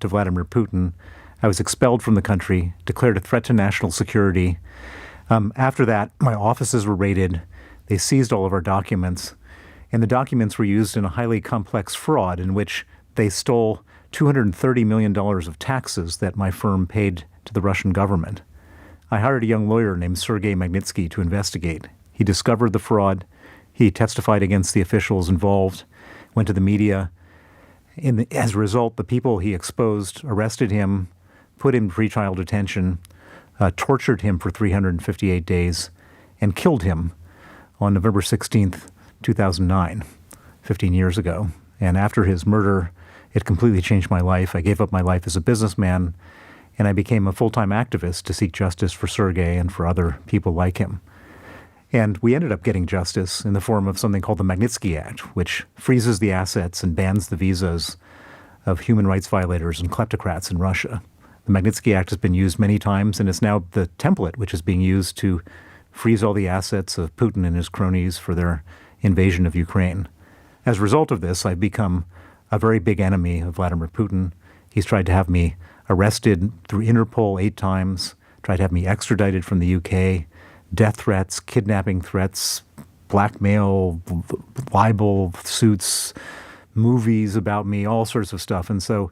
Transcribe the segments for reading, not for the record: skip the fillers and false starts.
to Vladimir Putin. I was expelled from the country, declared a threat to national security. After that, my offices were raided. They seized all of our documents. And the documents were used in a highly complex fraud in which they stole $230 million of taxes that my firm paid to the Russian government. I hired a young lawyer named Sergei Magnitsky to investigate. He discovered the fraud. He testified against the officials involved, went to the media. As a result, the people he exposed arrested him, put him in pretrial detention, tortured him for 358 days, and killed him on November 16th, 2009, 15 years ago. And after his murder, it completely changed my life. I gave up my life as a businessman, and I became a full-time activist to seek justice for Sergei and for other people like him. And we ended up getting justice in the form of something called the Magnitsky Act, which freezes the assets and bans the visas of human rights violators and kleptocrats in Russia. The Magnitsky Act has been used many times, and it's now the template which is being used to freeze all the assets of Putin and his cronies for their invasion of Ukraine. As a result of this, I've become a very big enemy of Vladimir Putin. He's tried to have me arrested through Interpol 8 times, tried to have me extradited from the UK, death threats, kidnapping threats, blackmail, libel suits, movies about me, all sorts of stuff. And so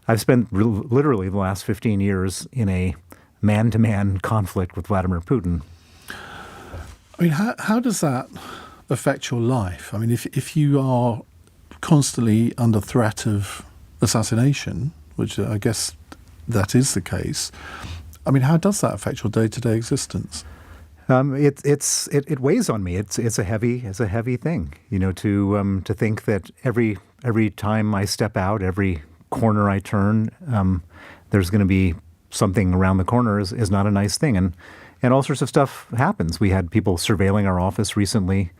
I've spent literally the last 15 years in a man-to-man conflict with Vladimir Putin. I mean, how does that affect your life? I mean, if you are constantly under threat of assassination, which I guess that is the case, I mean, how does that affect your day-to-day existence? It weighs on me. It's a heavy thing, to think that every time I step out, every corner I turn, there's going to be something around the corner is not a nice thing, and all sorts of stuff happens. We had people surveilling our office recently.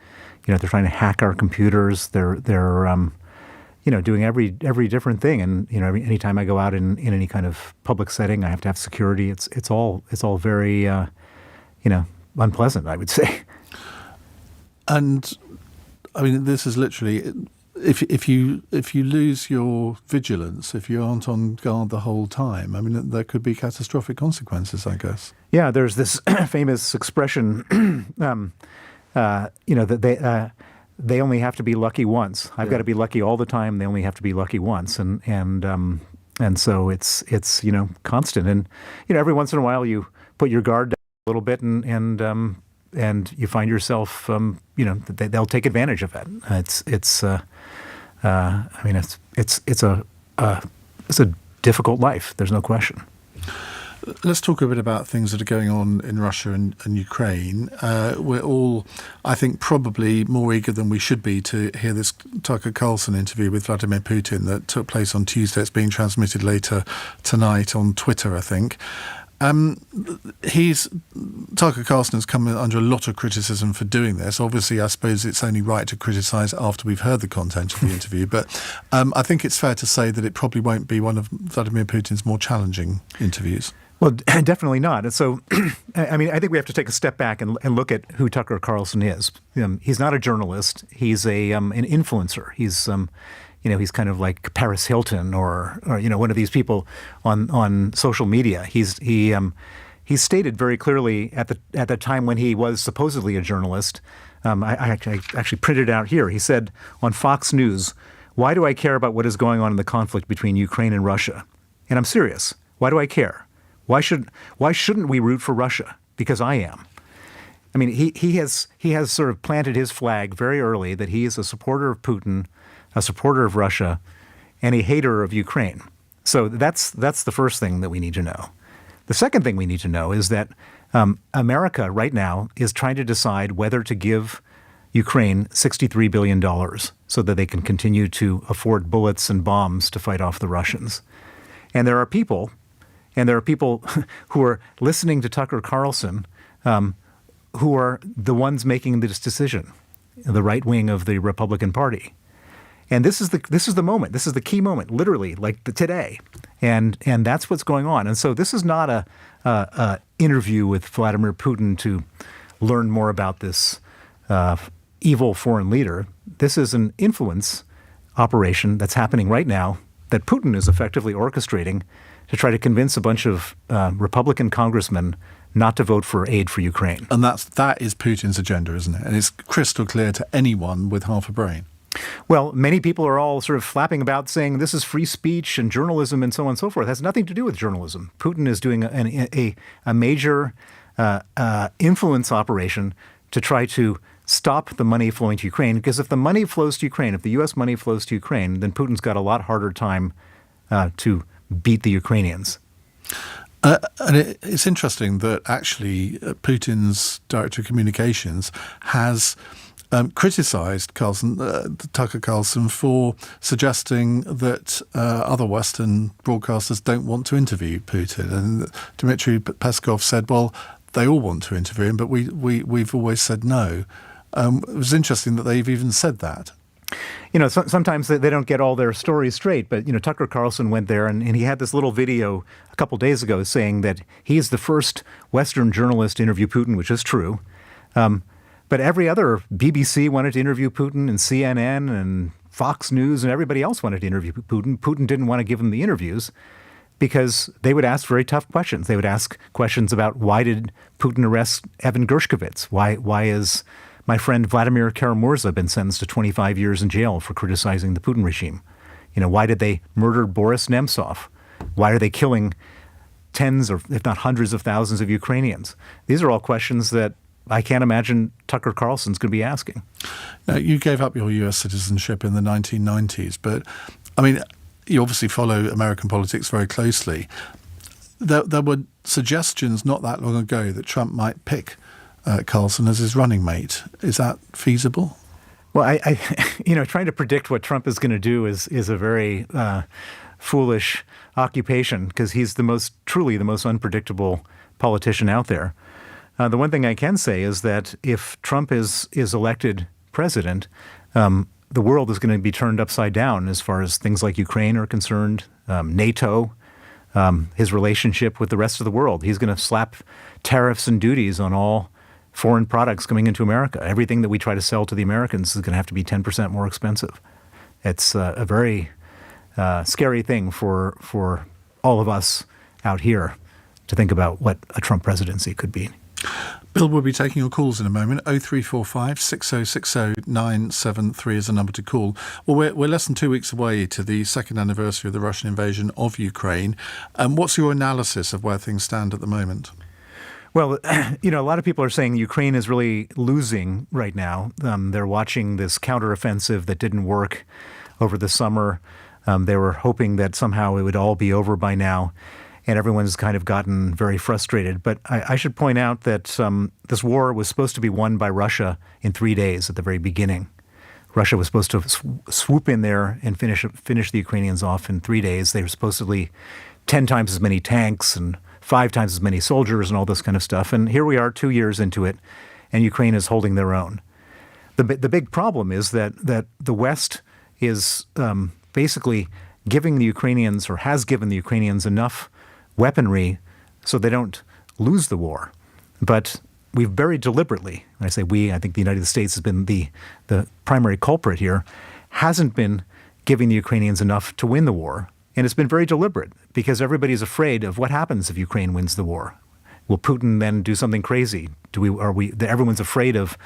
They're trying to hack our computers. They're doing every different thing. And anytime I go out in any kind of public setting, I have to have security. It's all very unpleasant, I would say. And I mean, this is literally, if you lose your vigilance, if you aren't on guard the whole time, I mean, there could be catastrophic consequences, I guess. Yeah, there's this famous expression, that they only have to be lucky once. I've got to be lucky all the time. They only have to be lucky once, and so it's constant. And every once in a while you put your guard down a little bit, and you find yourself, they'll take advantage of it. It's a difficult life. There's no question. Let's talk a bit about things that are going on in Russia and Ukraine. We're all, I think, probably more eager than we should be to hear this Tucker Carlson interview with Vladimir Putin that took place on Tuesday. It's being transmitted later tonight on Twitter, I think. Tucker Carlson has come under a lot of criticism for doing this. Obviously, I suppose it's only right to criticise after we've heard the content of the interview. But I think it's fair to say that it probably won't be one of Vladimir Putin's more challenging interviews. Well, definitely not. And so, I think we have to take a step back and look at who Tucker Carlson is. He's not a journalist. He's an influencer. He's he's kind of like Paris Hilton or one of these people on social media. He stated very clearly at the time when he was supposedly a journalist. I actually printed it out here. He said on Fox News, "Why do I care about what is going on in the conflict between Ukraine and Russia?" And I'm serious. Why do I care? Why shouldn't we root for Russia? Because I am. I mean, he has sort of planted his flag very early that he is a supporter of Putin, a supporter of Russia, and a hater of Ukraine. So that's the first thing that we need to know. The second thing we need to know is that America right now is trying to decide whether to give Ukraine $63 billion so that they can continue to afford bullets and bombs to fight off the Russians. And there are people who are listening to Tucker Carlson who are the ones making this decision, the right wing of the Republican Party. And this is the moment. This is the key moment, literally, like today. And that's what's going on. And so this is not a interview with Vladimir Putin to learn more about this evil foreign leader. This is an influence operation that's happening right now that Putin is effectively orchestrating to try to convince a bunch of Republican congressmen not to vote for aid for Ukraine. And that is Putin's agenda, isn't it? And it's crystal clear to anyone with half a brain. Well, many people are all sort of flapping about saying this is free speech and journalism and so on and so forth. It has nothing to do with journalism. Putin is doing a major influence operation to try to stop the money flowing to Ukraine, because if the money flows to Ukraine, if the U.S. money flows to Ukraine, then Putin's got a lot harder time to beat the Ukrainians. And it's interesting that actually Putin's director of communications has criticised Tucker Carlson for suggesting that other Western broadcasters don't want to interview Putin. And Dmitry Peskov said, well, they all want to interview him, but we've always said no. It was interesting that they've even said that. You know, sometimes they don't get all their stories straight, but, you know, Tucker Carlson went there and he had this little video a couple days ago saying that he is the first Western journalist to interview Putin, which is true. But every other BBC wanted to interview Putin, and CNN and Fox News and everybody else wanted to interview Putin. Putin didn't want to give them the interviews because they would ask very tough questions. They would ask questions about why did Putin arrest Evan Gershkovich? Why is my friend Vladimir Karamurza been sentenced to 25 years in jail for criticizing the Putin regime? You know, why did they murder Boris Nemtsov? Why are they killing tens or if not hundreds of thousands of Ukrainians? These are all questions that I can't imagine Tucker Carlson's going to be asking. Now, you gave up your U.S. citizenship in the 1990s, but, I mean, you obviously follow American politics very closely. There were suggestions not that long ago that Trump might pick Carlson as his running mate. Is that feasible? Well, I you know, trying to predict what Trump is going to do is a very foolish occupation, because he's truly the most unpredictable politician out there. The one thing I can say is that if Trump is elected president, the world is going to be turned upside down as far as things like Ukraine are concerned, NATO, his relationship with the rest of the world. He's going to slap tariffs and duties on all foreign products coming into America. Everything that we try to sell to the Americans is going to have to be 10% more expensive. It's a very scary thing for all of us out here to think about what a Trump presidency could be. Bill will be taking your calls in a moment. 0345 6060 973 is the number to call. Well, we're less than 2 weeks away to the second anniversary of the Russian invasion of Ukraine. What's your analysis of where things stand at the moment? Well, you know, a lot of people are saying Ukraine is really losing right now. They're watching this counteroffensive that didn't work over the summer. They were hoping that somehow it would all be over by now. And everyone's kind of gotten very frustrated. But I should point out that this war was supposed to be won by Russia in 3 days at the very beginning. Russia was supposed to swoop in there and finish the Ukrainians off in 3 days. They were supposedly 10 times as many tanks and 5 times as many soldiers and all this kind of stuff. And here we are 2 years into it, and Ukraine is holding their own. The big problem is that the West is basically giving the Ukrainians, or has given the Ukrainians, enough weaponry so they don't lose the war. But we've very deliberately, when I say we, I think the United States has been the primary culprit here, hasn't been giving the Ukrainians enough to win the war. And it's been very deliberate, because everybody's afraid of what happens if Ukraine wins the war. Will Putin then do something crazy? Everyone's afraid of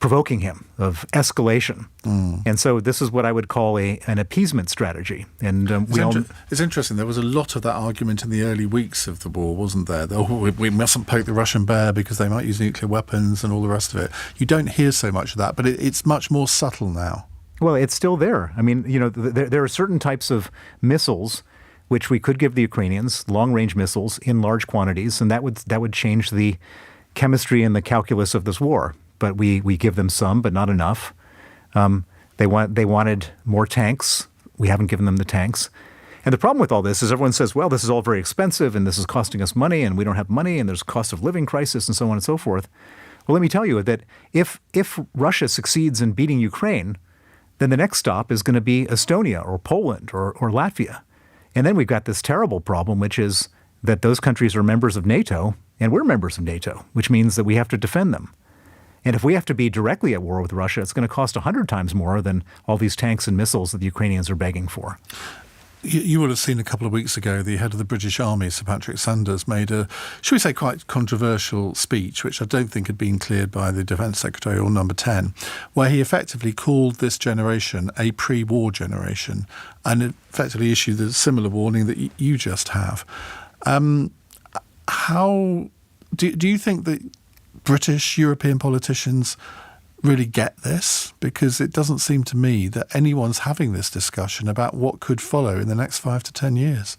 provoking him, of escalation. And so this is what I would call an appeasement strategy. And it's interesting. There was a lot of that argument in the early weeks of the war, wasn't there? We mustn't poke the Russian bear because they might use nuclear weapons and all the rest of it. You don't hear so much of that, but it's much more subtle now. Well, it's still there. I mean, you know, there are certain types of missiles which we could give the Ukrainians, long-range missiles in large quantities, and that would change the chemistry and the calculus of this war. But we give them some, but not enough. They wanted more tanks. We haven't given them the tanks. And the problem with all this is everyone says, well, this is all very expensive and this is costing us money and we don't have money and there's a cost of living crisis and so on and so forth. Well, let me tell you that if Russia succeeds in beating Ukraine, then the next stop is going to be Estonia or Poland or Latvia. And then we've got this terrible problem, which is that those countries are members of NATO and we're members of NATO, which means that we have to defend them. And if we have to be directly at war with Russia, it's going to cost 100 times more than all these tanks and missiles that the Ukrainians are begging for. You would have seen a couple of weeks ago the head of the British Army, Sir Patrick Sanders, made a, should we say, quite controversial speech, which I don't think had been cleared by the Defence Secretary or Number 10, where he effectively called this generation a pre-war generation and effectively issued a similar warning that you just have. How do you think that British, European politicians really get this? Because it doesn't seem to me that anyone's having this discussion about what could follow in the next 5 to 10 years.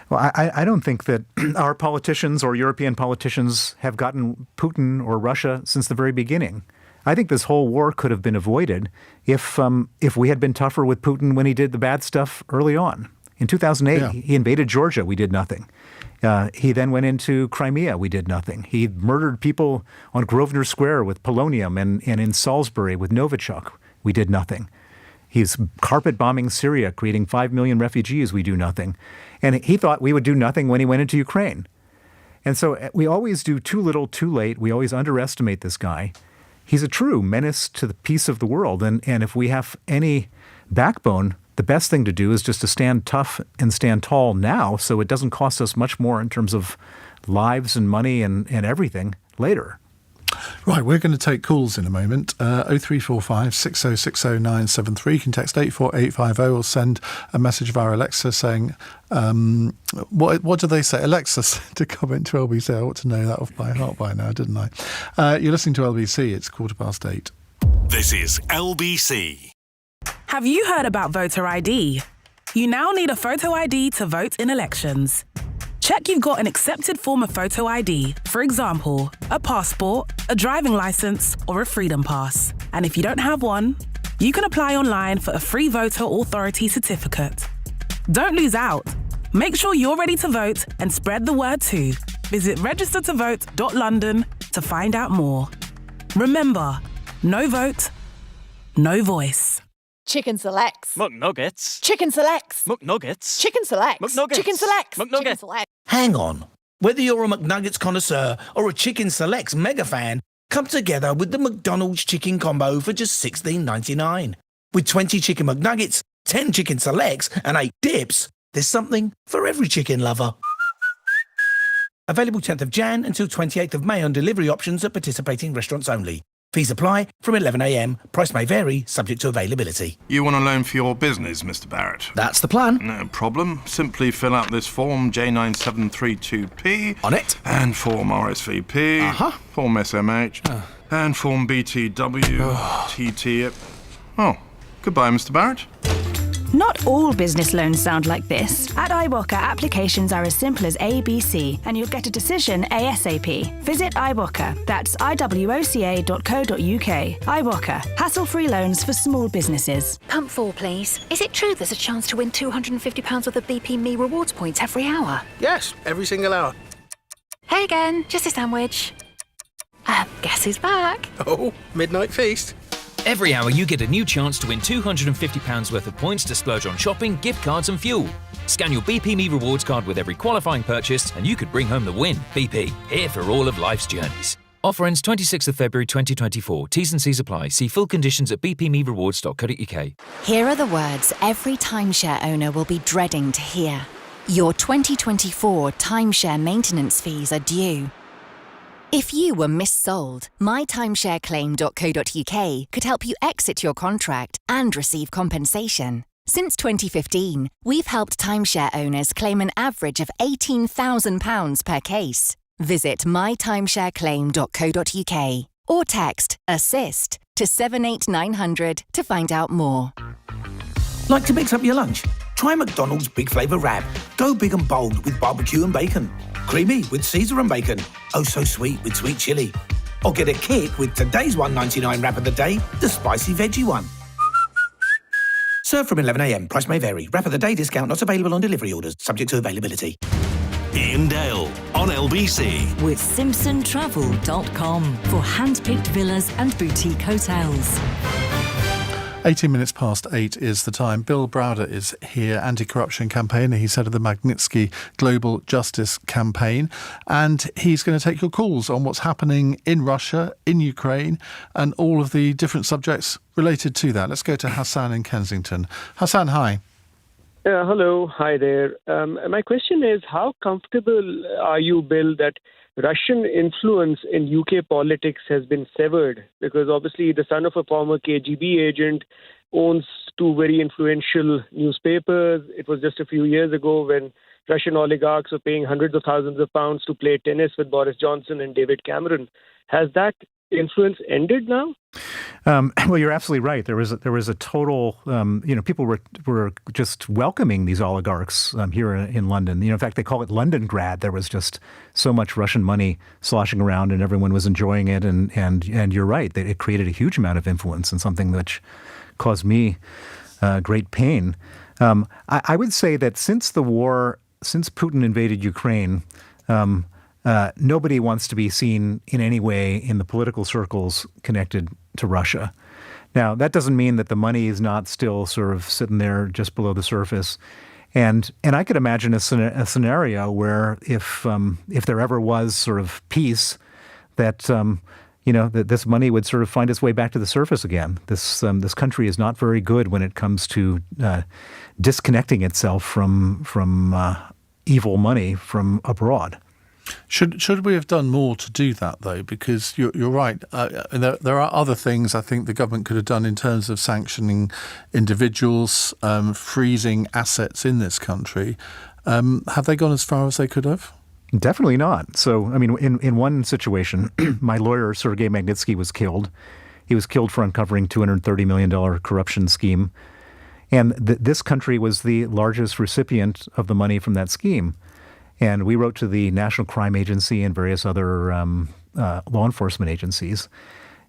Well, I don't think that our politicians or European politicians have gotten Putin or Russia since the very beginning. I think this whole war could have been avoided if we had been tougher with Putin when he did the bad stuff early on. In 2008, He invaded Georgia. We did nothing. He then went into Crimea. We did nothing. He murdered people on Grosvenor Square with polonium and in Salisbury with Novichok. We did nothing. He's carpet bombing Syria, creating 5 million refugees. We do nothing. And he thought we would do nothing when he went into Ukraine. And so we always do too little, too late. We always underestimate this guy. He's a true menace to the peace of the world. And if we have any backbone, the best thing to do is just to stand tough and stand tall now so it doesn't cost us much more in terms of lives and money and everything later. Right, we're going to take calls in a moment. 0345 6060 973. You can text 84850 or send a message via Alexa saying, what do they say? Alexa to comment to LBC. I ought to know that off by heart by now, didn't I? You're listening to LBC. It's 8:15. This is LBC. Have you heard about voter ID? You now need a photo ID to vote in elections. Check you've got an accepted form of photo ID, for example, a passport, a driving license, or a freedom pass. And if you don't have one, you can apply online for a free voter authority certificate. Don't lose out. Make sure you're ready to vote and spread the word too. Visit registertovote.london to find out more. Remember, no vote, no voice. Chicken selects. McNuggets. Chicken selects. McNuggets. Chicken selects. McNuggets. Chicken selects. McNuggets. Chicken selects. Hang on. Whether you're a McNuggets connoisseur or a Chicken Selects mega fan, come together with the McDonald's chicken combo for just $16.99. With 20 chicken McNuggets, 10 chicken selects, and 8 dips, there's something for every chicken lover. Available 10th of Jan until 28th of May on delivery options at participating restaurants only. Fees apply from 11 a.m. Price may vary, subject to availability. You want a loan for your business, Mr. Barrett? That's the plan. No problem. Simply fill out this form J9732P. On it. And form RSVP. Form SMH. And form BTW. TT. Oh, goodbye, Mr. Barrett. Not all business loans sound like this. At iWalker, applications are as simple as ABC, and you'll get a decision ASAP. Visit iWalker. That's iwoca.co.uk. iWalker. Hassle-free loans for small businesses. Pump 4, please. Is it true there's a chance to win £250 worth of BP Me rewards points every hour? Yes, every single hour. Hey again, just a sandwich. Guess who's back? Oh, midnight feast. Every hour you get a new chance to win £250 worth of points to splurge on shopping, gift cards and fuel. Scan your BP Me rewards card with every qualifying purchase and you could bring home the win. BP, here for all of life's journeys. Offer ends 26th of February 2024. T's and C's apply. See full conditions at bpmerewards.co.uk. Here are the words every timeshare owner will be dreading to hear. Your 2024 timeshare maintenance fees are due. If you were missold, mytimeshareclaim.co.uk could help you exit your contract and receive compensation. Since 2015, we've helped timeshare owners claim an average of £18,000 per case. Visit mytimeshareclaim.co.uk or text ASSIST to 78900 to find out more. Like to mix up your lunch? Try McDonald's Big Flavour Wrap. Go big and bold with barbecue and bacon. Creamy with Caesar and bacon. Oh, so sweet with sweet chilli. Or get a kick with today's $1.99 wrap of the day, the spicy veggie one. Served from 11 a.m. Price may vary. Wrap of the day discount not available on delivery orders. Subject to availability. Iain Dale on LBC. With SimpsonTravel.com for hand-picked villas and boutique hotels. 18 minutes past 8 is the time. Bill Browder is here, anti-corruption campaigner. He's head of the Magnitsky Global Justice Campaign. And he's going to take your calls on what's happening in Russia, in Ukraine, and all of the different subjects related to that. Let's go to Hassan in Kensington. Hassan, hi. Hello. Hi there. My question is, how comfortable are you, Bill, that Russian influence in UK politics has been severed? Because obviously the son of a former KGB agent owns two very influential newspapers. It was just a few years ago when Russian oligarchs were paying hundreds of thousands of pounds to play tennis with Boris Johnson and David Cameron. Has that influence ended now? Well, you're absolutely right. There was a total, people were just welcoming these oligarchs here in London. In fact, they call it Londongrad. There was just so much Russian money sloshing around, and everyone was enjoying it. And you're right, it created a huge amount of influence and something which caused me great pain. I would say that since Putin invaded Ukraine, nobody wants to be seen in any way in the political circles connected to Russia. Now, that doesn't mean that the money is not still sort of sitting there just below the surface. And I could imagine a scenario where if there ever was sort of peace, that that this money would sort of find its way back to the surface again. This country is not very good when it comes to disconnecting itself from evil money from abroad. Should we have done more to do that, though? Because you're right. There are other things I think the government could have done in terms of sanctioning individuals, freezing assets in this country. Have they gone as far as they could have? Definitely not. So, I mean, in one situation, my lawyer, Sergei Magnitsky, was killed. He was killed for uncovering $230 million corruption scheme. And this country was the largest recipient of the money from that scheme. And we wrote to the National Crime Agency and various other law enforcement agencies.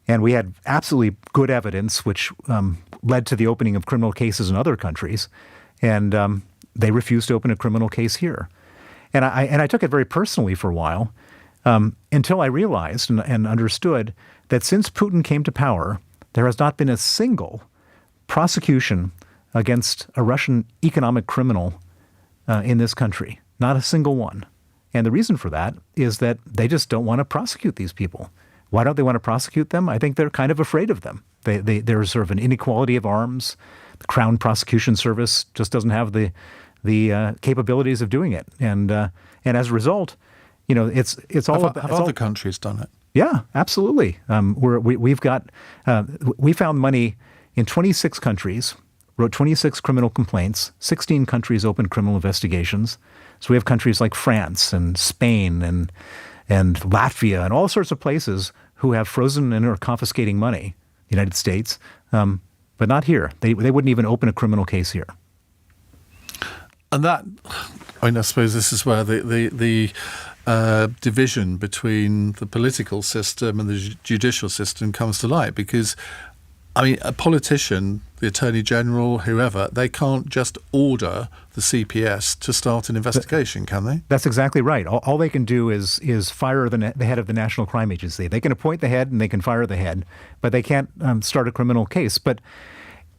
And we had absolutely good evidence, which led to the opening of criminal cases in other countries. And they refused to open a criminal case here. And I took it very personally for a while until I realized and understood that since Putin came to power, there has not been a single prosecution against a Russian economic criminal in this country. Not a single one. And the reason for that is that they just don't want to prosecute these people. Why don't they want to prosecute them? I think they're kind of afraid of them. There's sort of an inequality of arms. The Crown Prosecution Service just doesn't have the capabilities of doing it. And as a result, it's all about. Have other countries done it? Yeah, absolutely. We found money in 26 countries, wrote 26 criminal complaints, 16 countries opened criminal investigations. So we have countries like France and Spain and Latvia and all sorts of places who have frozen and are confiscating money. The United States, but not here. They wouldn't even open a criminal case here. And I suppose this is where the division between the political system and the judicial system comes to light, because a politician, the Attorney General, whoever, they can't just order the CPS to start an investigation, can they? That's exactly right. All they can do is fire the head of the National Crime Agency. They can appoint the head and they can fire the head, but they can't start a criminal case. But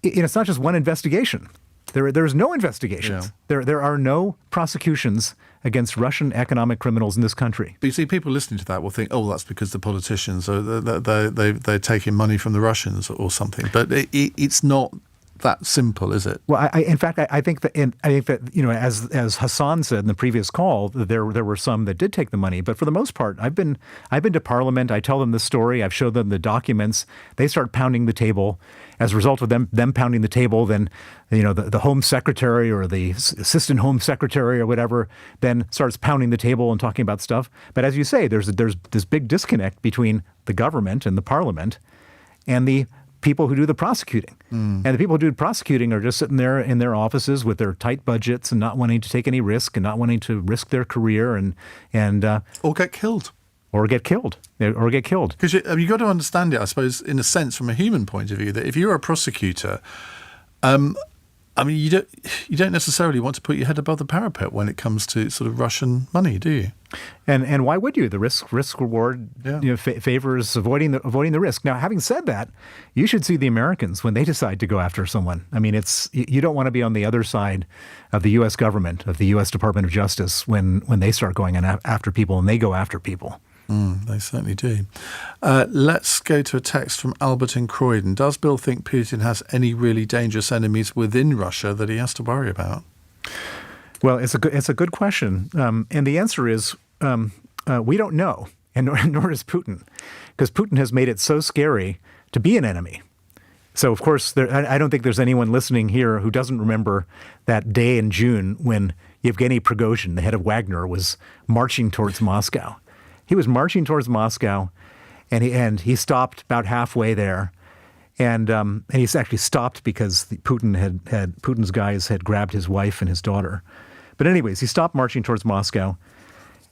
it's not just one investigation. There's no investigations. Yeah. There are no prosecutions against Russian economic criminals in this country. But you see, people listening to that will think, oh, that's because the politicians they're taking money from the Russians or something. But it's not that simple, is it? Well, in fact, I think that as Hassan said in the previous call, there were some that did take the money. But for the most part, I've been to Parliament. I tell them the story. I've showed them the documents. They start pounding the table. As a result of them pounding the table, then the Home Secretary or the Assistant Home Secretary or whatever then starts pounding the table and talking about stuff. But as you say, there's this big disconnect between the government and the Parliament and the people who do the prosecuting. And the people who do the prosecuting are just sitting there in their offices with their tight budgets and not wanting to take any risk and not wanting to risk their career and or get killed. Or get killed. Because you've got to understand it, I suppose, in a sense, from a human point of view, that if you're a prosecutor, I mean, you don't necessarily want to put your head above the parapet when it comes to sort of Russian money, do you? And why would you? The risk reward favors avoiding the risk. Now, having said that, you should see the Americans when they decide to go after someone. I mean, you don't want to be on the other side of the U.S. government, of the U.S. Department of Justice when they start going after people and they go after people. They certainly do. Let's go to a text from Albert in Croydon. Does Bill think Putin has any really dangerous enemies within Russia that he has to worry about? Well, it's a good question, and the answer is we don't know, and nor does Putin, because Putin has made it so scary to be an enemy. So, of course, I don't think there's anyone listening here who doesn't remember that day in June when Yevgeny Prigozhin, the head of Wagner, was marching towards Moscow. He was marching towards Moscow, and he stopped about halfway there, and he's actually stopped because Putin's guys had grabbed his wife and his daughter. But anyways, he stopped marching towards Moscow,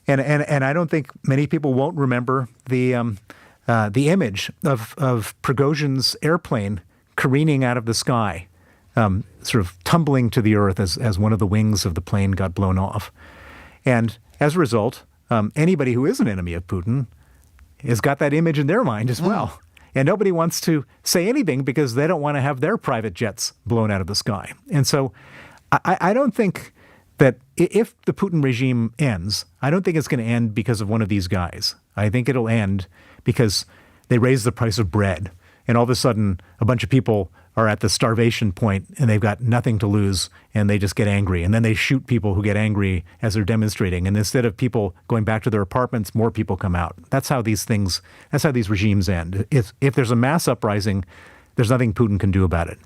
and I don't think many people won't remember the image of Prigozhin's airplane careening out of the sky, sort of tumbling to the earth as one of the wings of the plane got blown off, and as a result. Anybody who is an enemy of Putin has got that image in their mind as well. And nobody wants to say anything because they don't want to have their private jets blown out of the sky. And so I don't think that if the Putin regime ends, I don't think it's going to end because of one of these guys. I think it'll end because they raise the price of bread. And all of a sudden, a bunch of people are at the starvation point and they've got nothing to lose and they just get angry. And then they shoot people who get angry as they're demonstrating. And instead of people going back to their apartments, more people come out. That's how these regimes end. If there's a mass uprising, there's nothing Putin can do about it.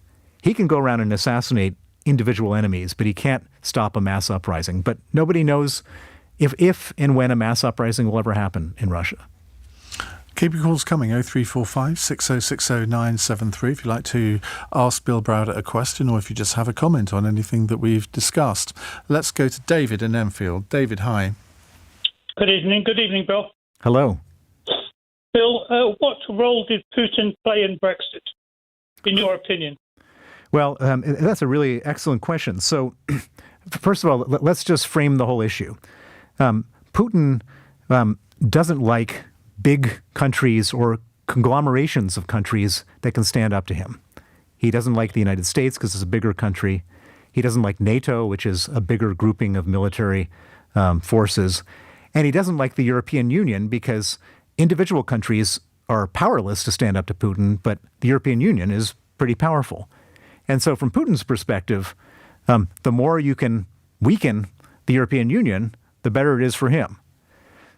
He can go around and assassinate individual enemies, but he can't stop a mass uprising. But nobody knows if and when a mass uprising will ever happen in Russia. Keep your calls coming, 0345 6060 973 if you'd like to ask Bill Browder a question or if you just have a comment on anything that we've discussed. Let's go to David in Enfield. David, hi. Good evening, Bill. Hello. Bill, what role did Putin play in Brexit, in your opinion? Well, that's a really excellent question. So, first of all, let's just frame the whole issue. Putin doesn't like big countries or conglomerations of countries that can stand up to him. He doesn't like the United States because it's a bigger country. He doesn't like NATO, which is a bigger grouping of military forces. And he doesn't like the European Union because individual countries are powerless to stand up to Putin, but the European Union is pretty powerful. And so from Putin's perspective, the more you can weaken the European Union, the better it is for him.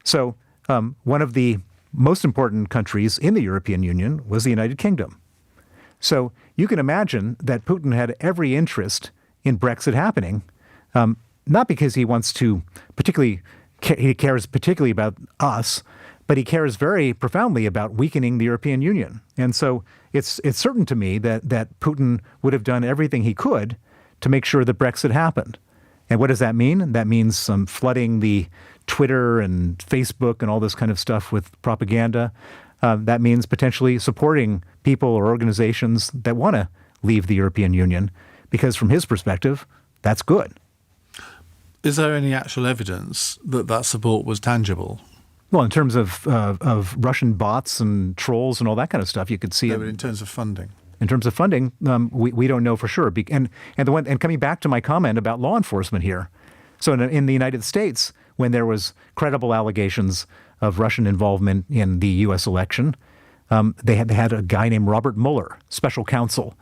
So one of the most important countries in the European Union was the United Kingdom. So you can imagine that Putin had every interest in Brexit happening, not because he wants to he cares particularly about us, but he cares very profoundly about weakening the European Union. And so it's certain to me that Putin would have done everything he could to make sure that Brexit happened. And what does that mean? That means flooding the Twitter and Facebook and all this kind of stuff with propaganda. That means potentially supporting people or organizations that want to leave the European Union, because from his perspective, that's good. Is there any actual evidence that support was tangible? Well, in terms of Russian bots and trolls and all that kind of stuff, you could see it. But in terms of funding? In terms of funding, we don't know for sure. And coming back to my comment about law enforcement here, so in the United States, when there was credible allegations of Russian involvement in the U.S. election, they had a guy named Robert Mueller, special counsel,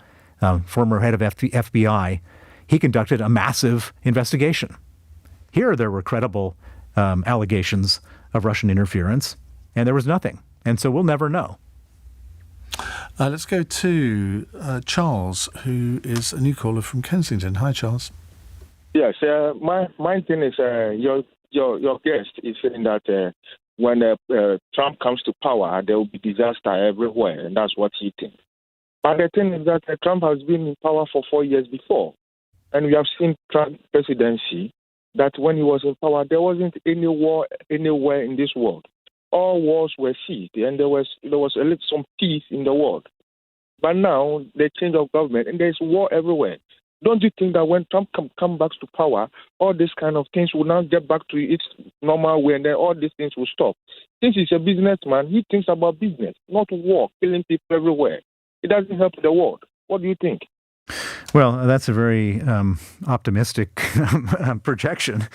former head of FBI. He conducted a massive investigation. Here there were credible allegations of Russian interference, and there was nothing. And so we'll never know. Let's go to Charles, who is a new caller from Kensington. Hi, Charles. Yes, my thing is your guest is saying that when Trump comes to power, there will be disaster everywhere, and that's what he thinks. But the thing is that Trump has been in power for 4 years before, and we have seen Trump's presidency that when he was in power, there wasn't any war anywhere in this world. All wars were ceased, and there was some peace in the world. But now, the change of government, and there's war everywhere. Don't you think that when Trump come back to power, all these kind of things will now get back to its normal way, and then all these things will stop? Since he's a businessman, he thinks about business, not war, killing people everywhere. It doesn't help the world. What do you think? Well, that's a very optimistic projection.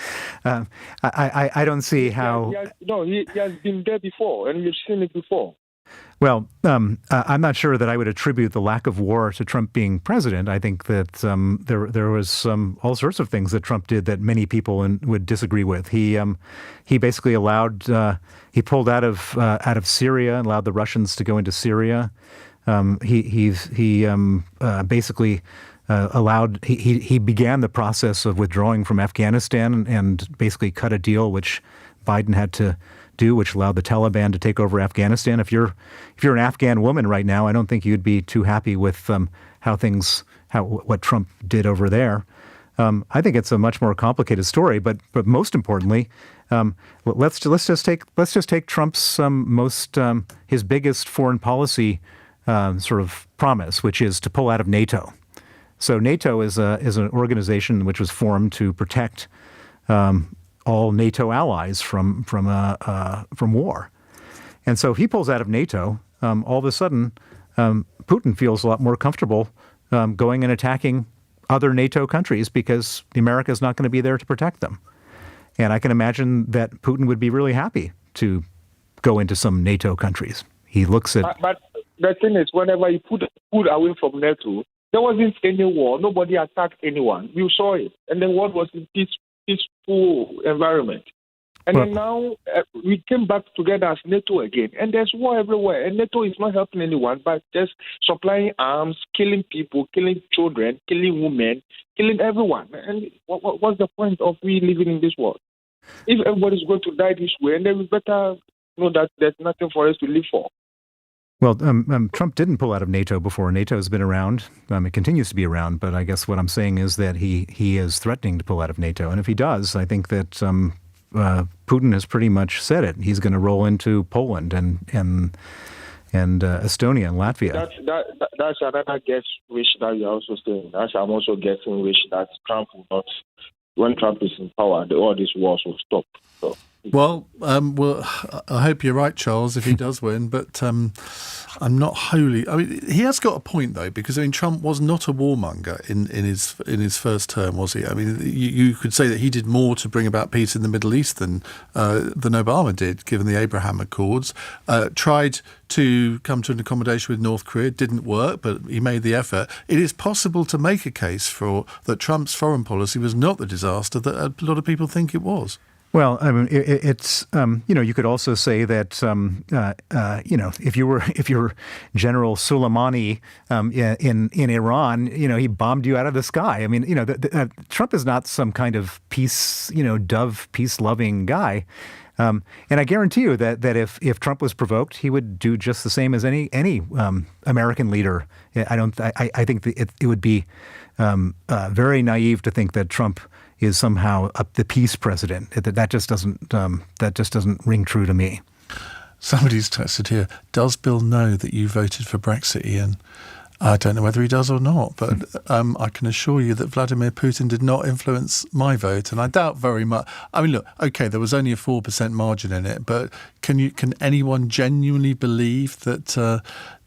I don't see how. He has been there before, and we've seen it before. Well, I'm not sure that I would attribute the lack of war to Trump being president. I think that there was all sorts of things that Trump did that many people would disagree with. He basically allowed he pulled out of Syria and allowed the Russians to go into Syria. He basically he began the process of withdrawing from Afghanistan and basically cut a deal which Biden had to do, which allowed the Taliban to take over Afghanistan. If you're an Afghan woman right now, I don't think you'd be too happy with what Trump did over there. I think it's a much more complicated story, but most importantly, let's just take Trump's his biggest foreign policy sort of promise, which is to pull out of NATO. So NATO is an organization which was formed to protect all NATO allies from war. And so if he pulls out of NATO, all of a sudden, Putin feels a lot more comfortable going and attacking other NATO countries because America is not going to be there to protect them. And I can imagine that Putin would be really happy to go into some NATO countries. He looks at... But the thing is, whenever you put away from NATO, there wasn't any war. Nobody attacked anyone. You saw it. And then what was in peaceful environment. And then now we came back together as NATO again. And there's war everywhere. And NATO is not helping anyone, but just supplying arms, killing people, killing children, killing women, killing everyone. And what's the point of we living in this world? If everybody's going to die this way, and then we better know that there's nothing for us to live for. Well, Trump didn't pull out of NATO before. NATO has been around. It continues to be around. But I guess what I'm saying is that he is threatening to pull out of NATO. And if he does, I think that Putin has pretty much said it. He's going to roll into Poland and Estonia and Latvia. That's another guess wish that you're also saying. I'm also guessing wish that Trump will not, when Trump is in power, all these wars will stop. So. Well, I hope you're right, Charles, if he does win, but I'm not wholly... I mean, he has got a point, though, because, Trump was not a warmonger in his first term, was he? I mean, you could say that he did more to bring about peace in the Middle East than Obama did, given the Abraham Accords. Tried to come to an accommodation with North Korea, didn't work, but he made the effort. It is possible to make a case that Trump's foreign policy was not the disaster that a lot of people think it was. Well, I mean, it's you could also say that if you were General Soleimani in Iran, he bombed you out of the sky. I mean, Trump is not some kind of peace loving guy. And I guarantee you that if Trump was provoked, he would do just the same as any American leader. I think that it would be very naive to think that Trump is somehow the peace president. That just doesn't ring true to me. Somebody's texted here, does Bill know that you voted for Brexit, Iain? I don't know whether he does or not, but I can assure you that Vladimir Putin did not influence my vote, and I doubt very much. I mean, look, okay, there was only a 4% margin in it, but can anyone genuinely believe that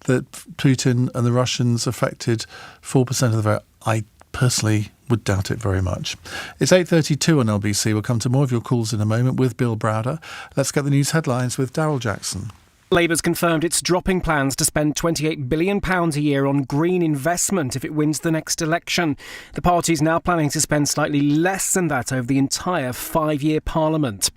that Putin and the Russians affected 4% of the vote? I personally would doubt it very much. It's 8:32 on LBC. We'll come to more of your calls in a moment with Bill Browder. Let's get the news headlines with Daryl Jackson. Labour's confirmed it's dropping plans to spend £28 billion a year on green investment if it wins the next election. The party's now planning to spend slightly less than that over the entire 5-year parliament.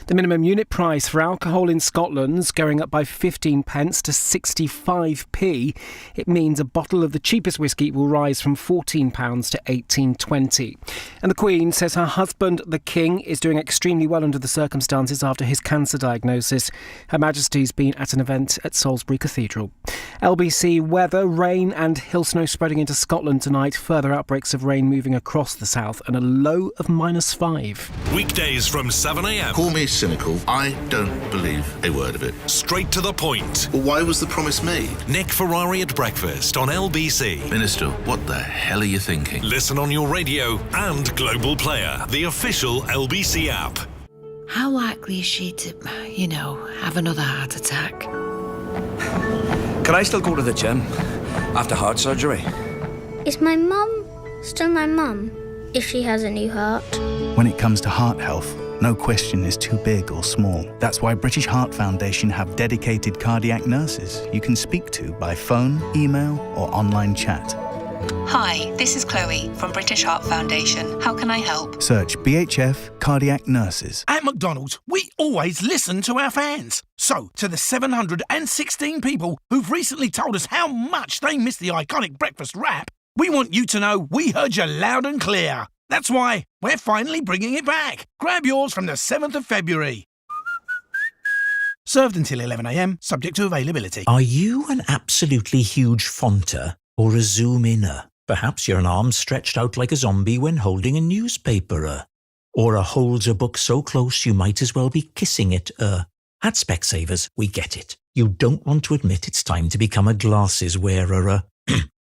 The minimum unit price for alcohol in Scotland's going up by 15 pence to 65p. It means a bottle of the cheapest whiskey will rise from £14 to $18.20. And the Queen says her husband, the King, is doing extremely well under the circumstances after his cancer diagnosis. Her Majesty's been at an event at Salisbury Cathedral. LBC weather, rain and hill snow spreading into Scotland tonight. Further outbreaks of rain moving across the south and a low of -5. Weekdays from 7 a.m. Call me cynical. I don't believe a word of it. Straight to the point. Well, why was the promise made? Nick Ferrari at breakfast on LBC. Minister, what the hell are you thinking? Listen on your radio and Global Player, the official LBC app. How likely is she to, have another heart attack? Can I still go to the gym after heart surgery? Is my mum still my mum if she has a new heart? When it comes to heart health, no question is too big or small. That's why British Heart Foundation have dedicated cardiac nurses you can speak to by phone, email or online chat. Hi, this is Chloe from British Heart Foundation. How can I help? Search BHF Cardiac Nurses. At McDonald's, we always listen to our fans. So, to the 716 people who've recently told us how much they miss the iconic breakfast wrap, we want you to know we heard you loud and clear. That's why we're finally bringing it back. Grab yours from the 7th of February. Served until 11 a.m, subject to availability. Are you an absolutely huge fonter or a zoom-inner? Perhaps you're an arm stretched out like a zombie when holding a newspaper, or a holds a book so close you might as well be kissing it. At Specsavers, we get it. You don't want to admit it's time to become a glasses wearer.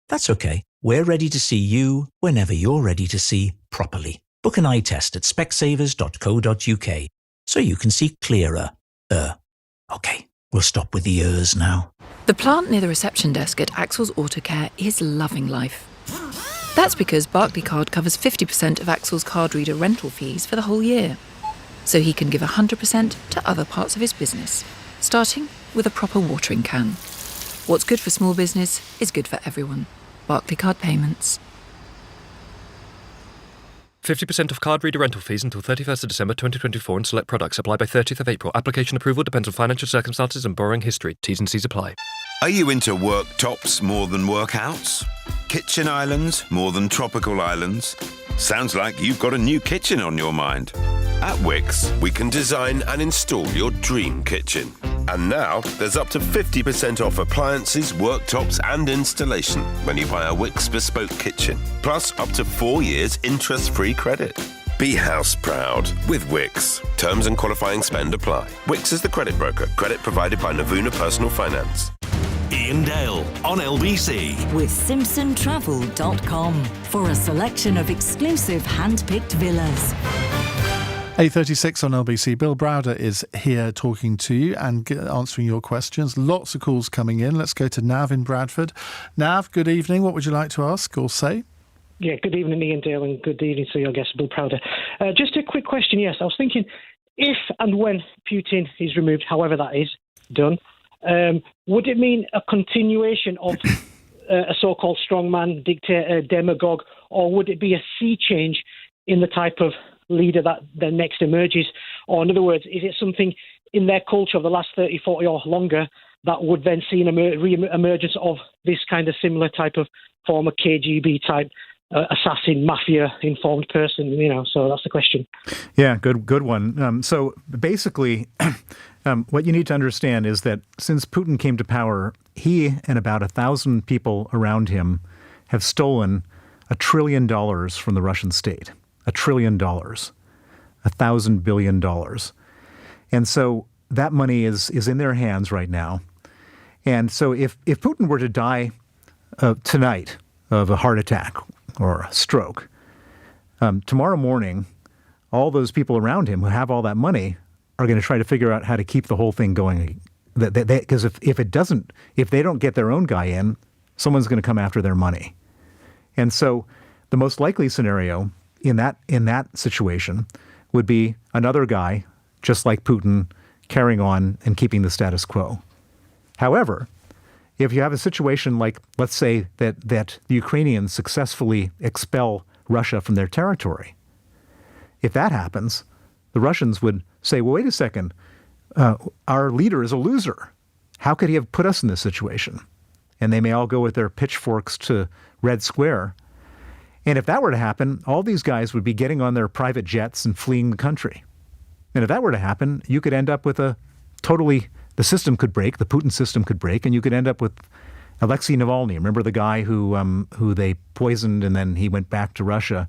That's okay. We're ready to see you whenever you're ready to see properly. Book an eye test at specsavers.co.uk so you can see clearer. Okay, we'll stop with the ers now. The plant near the reception desk at Axel's Auto Care is loving life. That's because Barclaycard covers 50% of Axel's card reader rental fees for the whole year. So he can give 100% to other parts of his business, starting with a proper watering can. What's good for small business is good for everyone. Barclaycard Payments. 50% of card reader rental fees until 31st of December 2024 on select products. Apply by 30th of April. Application approval depends on financial circumstances and borrowing history. T's and C's apply. Are you into worktops more than workouts? Kitchen islands more than tropical islands? Sounds like you've got a new kitchen on your mind. At Wix, we can design and install your dream kitchen. And now, there's up to 50% off appliances, worktops and installation when you buy a Wix bespoke kitchen. Plus, up to 4 years interest-free credit. Be house proud with Wix. Terms and qualifying spend apply. Wix is the credit broker. Credit provided by Navuna Personal Finance. Iain Dale on LBC. With SimpsonTravel.com for a selection of exclusive hand-picked villas. 8:36 on LBC. Bill Browder is here talking to you and answering your questions. Lots of calls coming in. Let's go to Nav in Bradford. Nav, good evening. What would you like to ask or say? Yeah, good evening, Iain Dale, and good evening to your guest, Bill Browder. Just a quick question, yes. I was thinking, if and when Putin is removed, however that is done, would it mean a continuation of a so-called strongman, dictator, demagogue, or would it be a sea change in the type of leader that then next emerges? Or in other words, is it something in their culture of the last 30, 40 or longer that would then see an re-emergence of this kind of similar type of former KGB type assassin, mafia informed person, so that's the question. Yeah, good one. So basically, what you need to understand is that since Putin came to power, he and about 1,000 people around him have stolen $1 trillion from the Russian state. $1 trillion, $1,000 billion. And so that money is in their hands right now. And so if Putin were to die tonight of a heart attack or a stroke, tomorrow morning, all those people around him who have all that money are going to try to figure out how to keep the whole thing going. Because if they don't get their own guy in, someone's going to come after their money. And so the most likely scenario in that situation would be another guy, just like Putin, carrying on and keeping the status quo. However, if you have a situation like, let's say, that the Ukrainians successfully expel Russia from their territory, if that happens, the Russians would say, well, wait a second, our leader is a loser. How could he have put us in this situation? And they may all go with their pitchforks to Red Square. And if that were to happen, all these guys would be getting on their private jets and fleeing the country. And if that were to happen, you could end up with a totally the system could break, the Putin system could break, and you could end up with Alexei Navalny. Remember the guy who they poisoned and then he went back to Russia,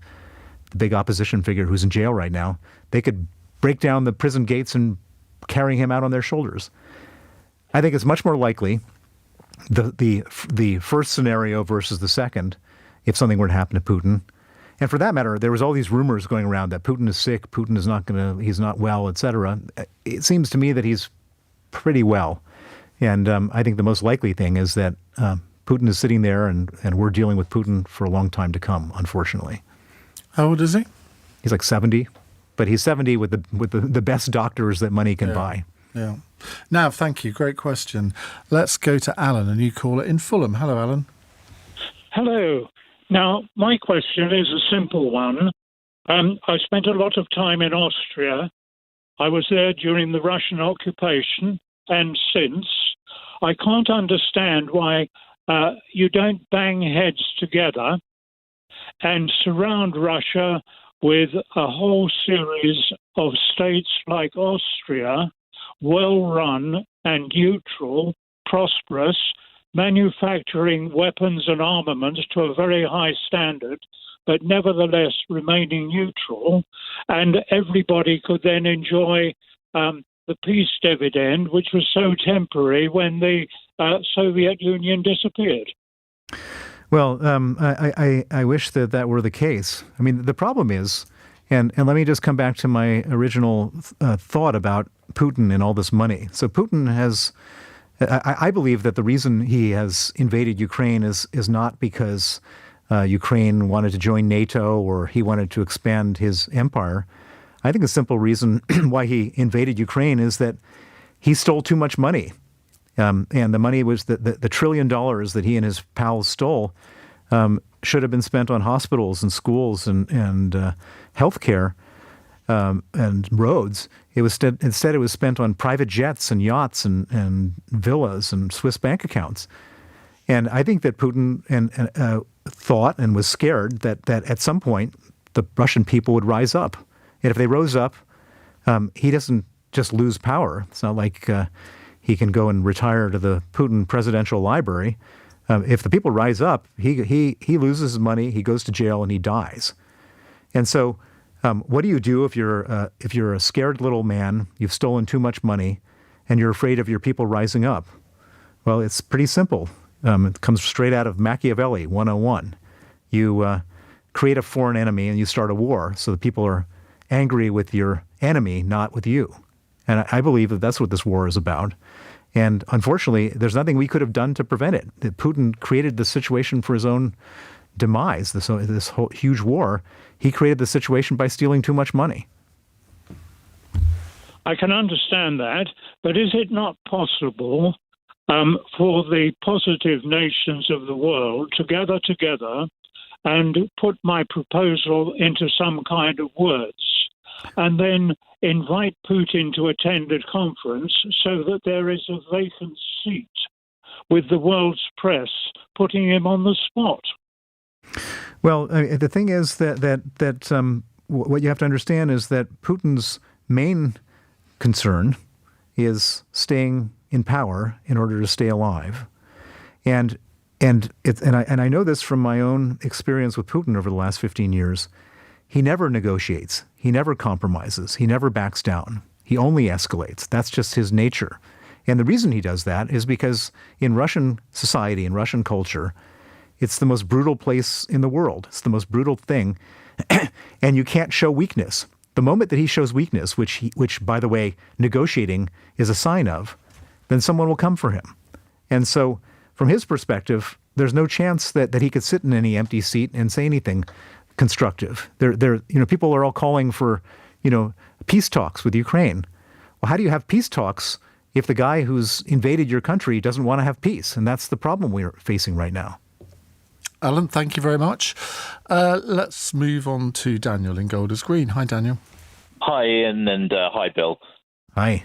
the big opposition figure who's in jail right now. They could break down the prison gates and carry him out on their shoulders. I think it's much more likely the first scenario versus the second, if something were to happen to Putin. And for that matter, there was all these rumors going around that Putin is sick, Putin is he's not well, etc. It seems to me that he's pretty well. And I think the most likely thing is that Putin is sitting there and we're dealing with Putin for a long time to come, unfortunately. How old is he? He's like 70, but he's 70 with the best doctors that money can buy. Yeah. Now, thank you. Great question. Let's go to Alan, a new caller in Fulham. Hello, Alan. Hello. Now, my question is a simple one. I spent a lot of time in Austria. I was there during the Russian occupation and since. I can't understand why you don't bang heads together and surround Russia with a whole series of states like Austria, well-run and neutral, prosperous, manufacturing weapons and armaments to a very high standard, but nevertheless remaining neutral, and everybody could then enjoy the peace dividend, which was so temporary when the Soviet Union disappeared. Well, I wish that were the case. I mean, the problem is, and let me just come back to my original thought about Putin and all this money. So Putin has, I believe that the reason he has invaded Ukraine is not because Ukraine wanted to join NATO or he wanted to expand his empire. I think the simple reason why he invaded Ukraine is that he stole too much money. And the money was the $1 trillion that he and his pals stole should have been spent on hospitals and schools and health care and roads. Instead it was spent on private jets and yachts and villas and Swiss bank accounts. And I think that Putin thought and was scared that at some point the Russian people would rise up. And if they rose up, he doesn't just lose power. It's not like he can go and retire to the Putin presidential library. If the people rise up, he loses his money, he goes to jail, and he dies. And so what do you do if you're a scared little man, you've stolen too much money, and you're afraid of your people rising up? Well, it's pretty simple. It comes straight out of Machiavelli 101. You create a foreign enemy and you start a war so the people are angry with your enemy, not with you. And I believe that that's what this war is about. And unfortunately, there's nothing we could have done to prevent it. Putin created the situation for his own demise, this whole huge war. He created the situation by stealing too much money. I can understand that, but is it not possible for the positive nations of the world to gather together and put my proposal into some kind of words and then invite Putin to attend a conference so that there is a vacant seat with the world's press putting him on the spot? Well, the thing is that what you have to understand is that Putin's main concern is staying in power in order to stay alive, and I know this from my own experience with Putin over the last 15 years. He never negotiates. He never compromises. He never backs down. He only escalates. That's just his nature. And the reason he does that is because in Russian society, in Russian culture, it's the most brutal place in the world. It's the most brutal thing. And you can't show weakness. The moment that he shows weakness, which by the way, negotiating is a sign of, then someone will come for him. And so from his perspective, there's no chance that he could sit in any empty seat and say anything constructive. People are all calling for, peace talks with Ukraine. Well, how do you have peace talks if the guy who's invaded your country doesn't want to have peace? And that's the problem we're facing right now. Alan, thank you very much. Let's move on to Daniel in Golders Green. Hi, Daniel. Hi, Ian, and hi, Bill. Hi.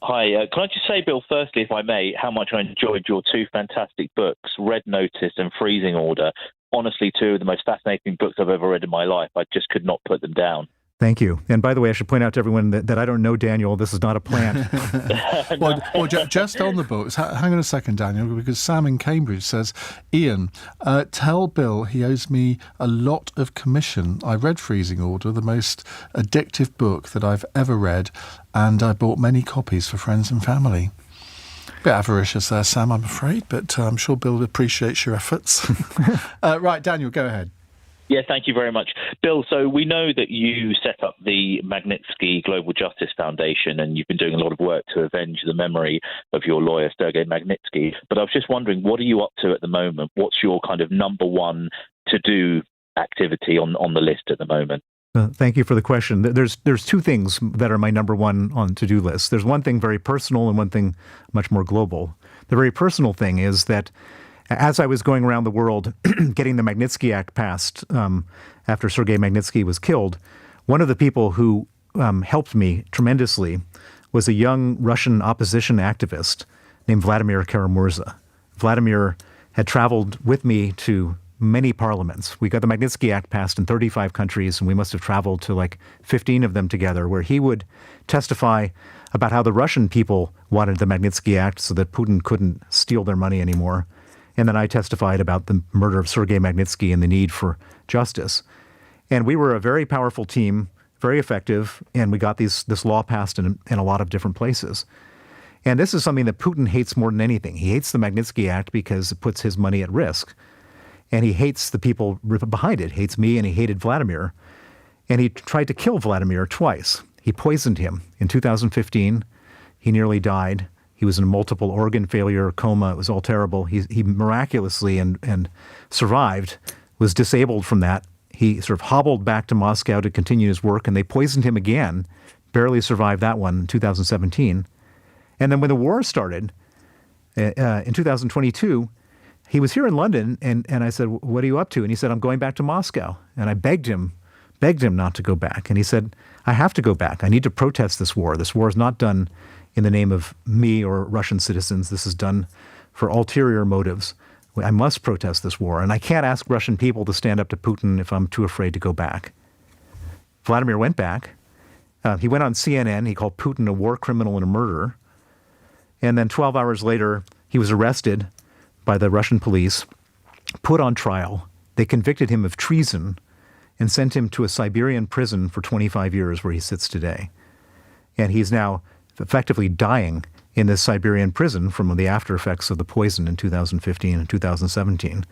Hi. Can I just say, Bill, firstly, if I may, how much I enjoyed your two fantastic books, Red Notice and Freezing Order. Honestly, two of the most fascinating books I've ever read in my life. I just could not put them down. Thank you. And by the way, I should point out to everyone that I don't know Daniel. This is not a plant. Just on the books, hang on a second, Daniel, because Sam in Cambridge says, Iain, tell Bill he owes me a lot of commission. I read Freezing Order, the most addictive book that I've ever read, and I bought many copies for friends and family. Bit avaricious there, Sam, I'm afraid, but I'm sure Bill appreciates your efforts. Right, Daniel, go ahead. Yeah, thank you very much. Bill, so we know that you set up the Magnitsky Global Justice Foundation, and you've been doing a lot of work to avenge the memory of your lawyer, Sergei Magnitsky. But I was just wondering, what are you up to at the moment? What's your kind of number one to-do activity on the list at the moment? Thank you for the question. There's two things that are my number one on to-do list. There's one thing very personal and one thing much more global. The very personal thing is that as I was going around the world getting the Magnitsky Act passed after Sergei Magnitsky was killed, one of the people who helped me tremendously was a young Russian opposition activist named Vladimir Kara-Murza. Vladimir had traveled with me to many parliaments. We got the Magnitsky Act passed in 35 countries, and we must have traveled to like 15 of them together, where he would testify about how the Russian people wanted the Magnitsky Act so that Putin couldn't steal their money anymore. And then I testified about the murder of Sergei Magnitsky and the need for justice. And we were a very powerful team, very effective, and we got this law passed in a lot of different places. And this is something that Putin hates more than anything. He hates the Magnitsky Act because it puts his money at risk. And he hates the people behind it, hates me, and he hated Vladimir. And he tried to kill Vladimir twice. He poisoned him. In 2015, he nearly died. He was in a multiple organ failure, coma. It was all terrible. He miraculously and survived, was disabled from that. He sort of hobbled back to Moscow to continue his work, and they poisoned him again, barely survived that one in 2017. And then when the war started in 2022, he was here in London, and I said, "What are you up to?" And he said, "I'm going back to Moscow." And I begged him not to go back. And he said, "I have to go back. I need to protest this war. This war is not done in the name of me or Russian citizens. This is done for ulterior motives. I must protest this war. And I can't ask Russian people to stand up to Putin if I'm too afraid to go back." Vladimir went back. He went on CNN. He called Putin a war criminal and a murderer. And then 12 hours later, he was arrested by the Russian police, put on trial. They convicted him of treason and sent him to a Siberian prison for 25 years where he sits today. And he's now effectively dying in this Siberian prison from the after effects of the poison in 2015 and 2017.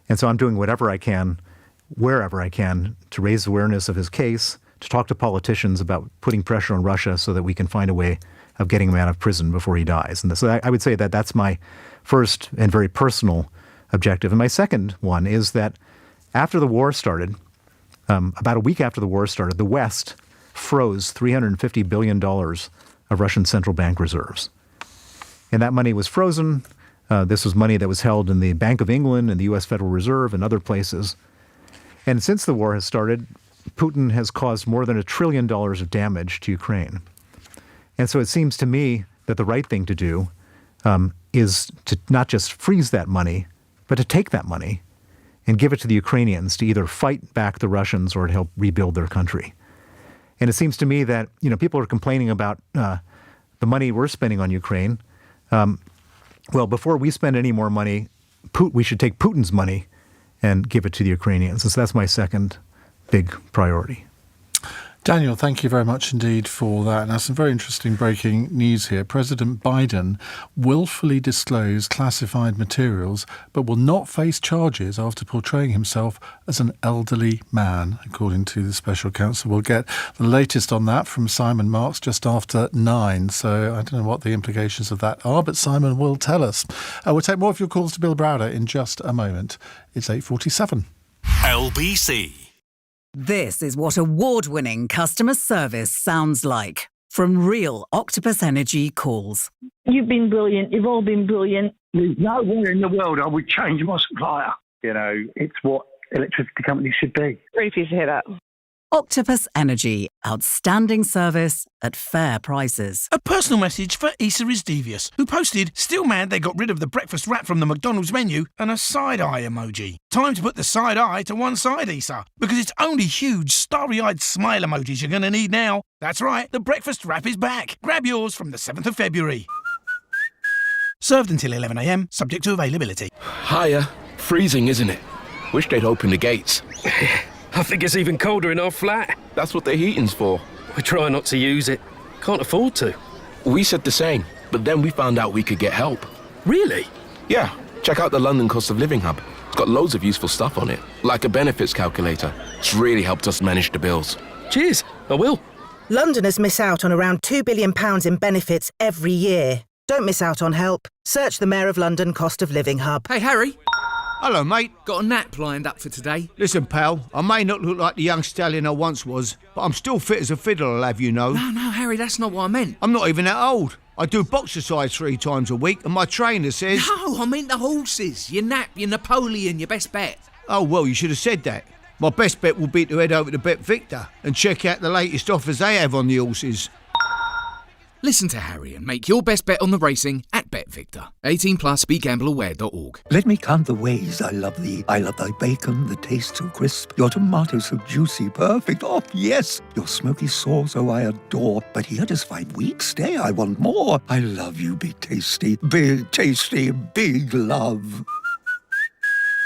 And so I'm doing whatever I can, wherever I can, to raise awareness of his case, to talk to politicians about putting pressure on Russia so that we can find a way of getting him out of prison before he dies. And so I would say that that's my first and very personal objective. And my second one is that after the war started, about a week after the war started, the West froze $350 billion of Russian central bank reserves. And that money was frozen. This was money that was held in the Bank of England and the U.S. Federal Reserve and other places. And since the war has started, Putin has caused more than $1 trillion of damage to Ukraine. And so it seems to me that the right thing to do is to not just freeze that money, but to take that money and give it to the Ukrainians to either fight back the Russians or to help rebuild their country. And it seems to me that, people are complaining about the money we're spending on Ukraine. Well, before we spend any more money, we should take Putin's money and give it to the Ukrainians. So that's my second big priority. Daniel, thank you very much indeed for that. Now, some very interesting breaking news here. President Biden willfully disclosed classified materials, but will not face charges after portraying himself as an elderly man, according to the special counsel. We'll get the latest on that from Simon Marks just after 9. So I don't know what the implications of that are, but Simon will tell us. We'll take more of your calls to Bill Browder in just a moment. It's 8:47. LBC. This is what award-winning customer service sounds like from real Octopus Energy calls. You've been brilliant. You've all been brilliant. There's nowhere in the world I would change my supplier. It's what electricity companies should be. Really pleased to hear that. Octopus Energy. Outstanding service at fair prices. A personal message for Issa is Devious, who posted, "Still mad they got rid of the breakfast wrap from the McDonald's menu," and a side-eye emoji. Time to put the side-eye to one side, Issa, because it's only huge, starry-eyed smile emojis you're going to need now. That's right, the breakfast wrap is back. Grab yours from the 7th of February. Served until 11 a.m, subject to availability. Hiya. Freezing, isn't it? Wish they'd open the gates. I think it's even colder in our flat. That's what the heating's for. We try not to use it. Can't afford to. We said the same, but then we found out we could get help. Really? Yeah, check out the London Cost of Living Hub. It's got loads of useful stuff on it, like a benefits calculator. It's really helped us manage the bills. Cheers, I will. Londoners miss out on around £2 billion in benefits every year. Don't miss out on help. Search the Mayor of London Cost of Living Hub. Hey, Harry. Hello, mate. Got a nap lined up for today? Listen, pal, I may not look like the young stallion I once was, but I'm still fit as a fiddle, I'll have you know. No, Harry, that's not what I meant. I'm not even that old. I do boxercise 3 times a week, and my trainer says... No, I meant the horses. Your nap, your Napoleon, your best bet. Oh, well, you should have said that. My best bet will be to head over to Bet Victor and check out the latest offers they have on the horses. Listen to Harry and make your best bet on the racing at BetVictor. 18 plus, begambleaware.org. Let me count the ways I love thee. I love thy bacon, the taste so crisp. Your tomatoes so juicy, perfect. Oh, yes. Your smoky sauce, oh, I adore. But here 'tis 5 weeks. Stay, I want more. I love you, big tasty, big love.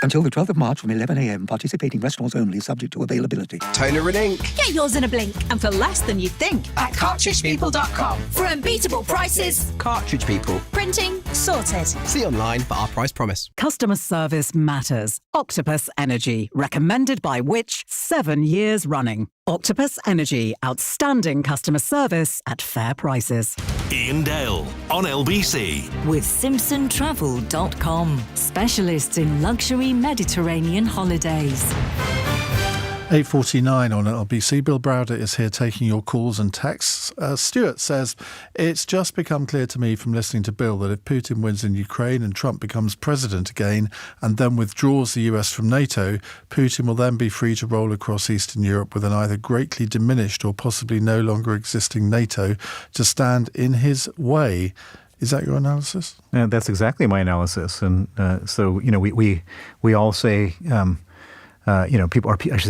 Until the 12th of March from 11 a.m. Participating restaurants only, subject to availability. Toner and ink. Get yours in a blink and for less than you think at cartridgepeople.com. For unbeatable prices. Cartridge People. Printing sorted. See online for our price promise. Customer service matters. Octopus Energy. Recommended by Which? 7 years running. Octopus Energy. Outstanding customer service at fair prices. Iain Dale on LBC. With SimpsonTravel.com. Specialists in luxury Mediterranean holidays. 8:49 on LBC. Bill Browder is here taking your calls and texts. Stuart says, "It's just become clear to me from listening to Bill that if Putin wins in Ukraine and Trump becomes president again and then withdraws the US from NATO, Putin will then be free to roll across Eastern Europe with an either greatly diminished or possibly no longer existing NATO to stand in his way." Is that your analysis? That's exactly my analysis. And so, we all say...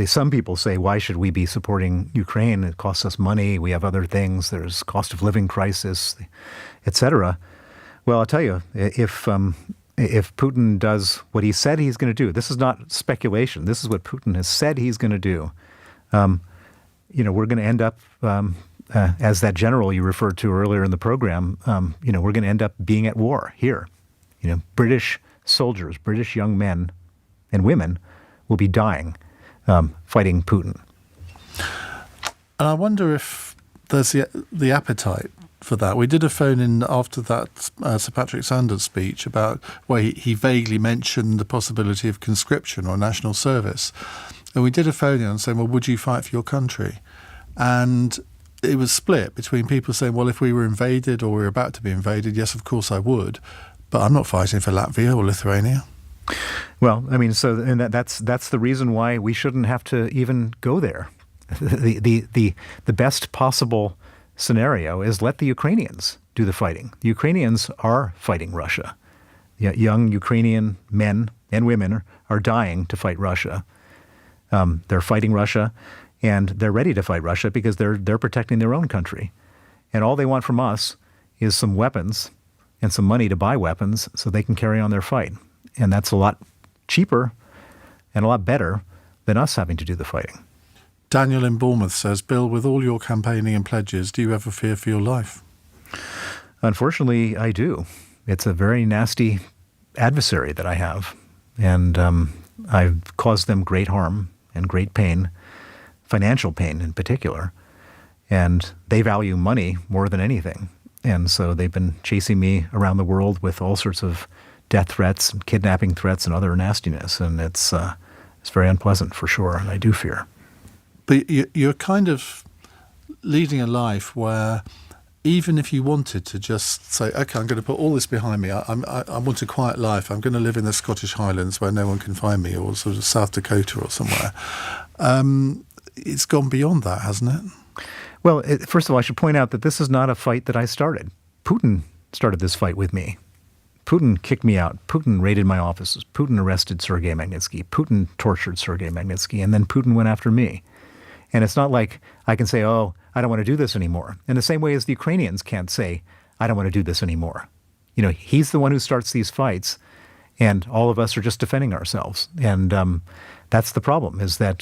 some people say, why should we be supporting Ukraine? It costs us money. We have other things. There's cost of living crisis, etc. Well, I'll tell you, if Putin does what he said he's going to do, this is not speculation. This is what Putin has said he's going to do. We're going to end up, as that general you referred to earlier in the program, we're going to end up being at war here. British soldiers, British young men and women will be dying fighting Putin. And I wonder if there's the appetite for that. We did a phone-in after that Sir Patrick Sanders speech about where he vaguely mentioned the possibility of conscription or national service. And we did a phone-in and saying, well, would you fight for your country? And it was split between people saying, well, if we were invaded or we were about to be invaded, yes, of course I would. But I'm not fighting for Latvia or Lithuania. Well, and that's the reason why we shouldn't have to even go there. The best possible scenario is let the Ukrainians do the fighting. The Ukrainians are fighting Russia. Young Ukrainian men and women are dying to fight Russia. They're fighting Russia, and they're ready to fight Russia because they're protecting their own country. And all they want from us is some weapons and some money to buy weapons so they can carry on their fight. And that's a lot cheaper and a lot better than us having to do the fighting. Daniel in Bournemouth says, Bill, with all your campaigning and pledges, do you ever fear for your life? Unfortunately, I do. It's a very nasty adversary that I have. And I've caused them great harm and great pain, financial pain in particular. And they value money more than anything. And so they've been chasing me around the world with all sorts of death threats and kidnapping threats and other nastiness. And it's very unpleasant for sure, and I do fear. But you're kind of leading a life where even if you wanted to just say, OK, I'm going to put all this behind me, I want a quiet life, I'm going to live in the Scottish Highlands where no one can find me, or sort of South Dakota or somewhere, it's gone beyond that, hasn't it? Well, first of all, I should point out that this is not a fight that I started. Putin started this fight with me. Putin kicked me out. Putin raided my offices. Putin arrested Sergei Magnitsky. Putin tortured Sergei Magnitsky. And then Putin went after me. And it's not like I can say, oh, I don't want to do this anymore. In the same way as the Ukrainians can't say, I don't want to do this anymore. You know, he's the one who starts these fights, and all of us are just defending ourselves. And that's the problem, is that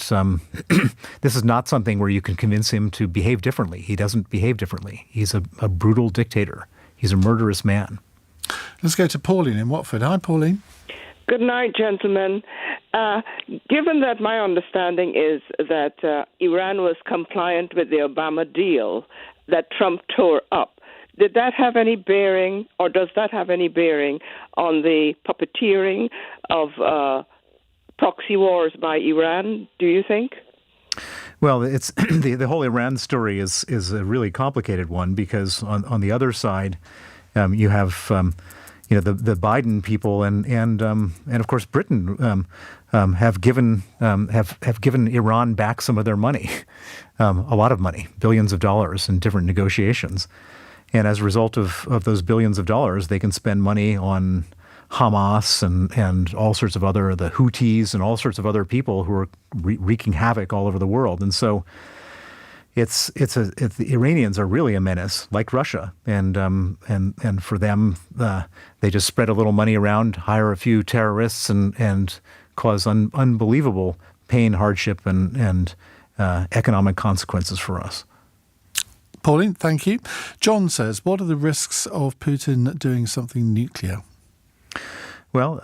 this is not something where you can convince him to behave differently. He doesn't behave differently. He's a brutal dictator. He's a murderous man. Let's go to Pauline in Watford. Hi, Pauline. Good night, gentlemen. Given that my understanding is that Iran was compliant with the Obama deal that Trump tore up, did that have any bearing, or does that have any bearing on the puppeteering of proxy wars by Iran, do you think? Well, it's the whole Iran story is a really complicated one, because on the other side, you have the Biden people and of course Britain have given Iran back some of their money, a lot of money, billions of dollars in different negotiations, and as a result of those billions of dollars, they can spend money on Hamas and all sorts of the Houthis and all sorts of other people who are wreaking havoc all over the world. And so the Iranians are really a menace, like Russia, and for them, they just spread a little money around, hire a few terrorists, and cause unbelievable pain, hardship, and economic consequences for us. Pauline, thank you. John says, what are the risks of Putin doing something nuclear? Well,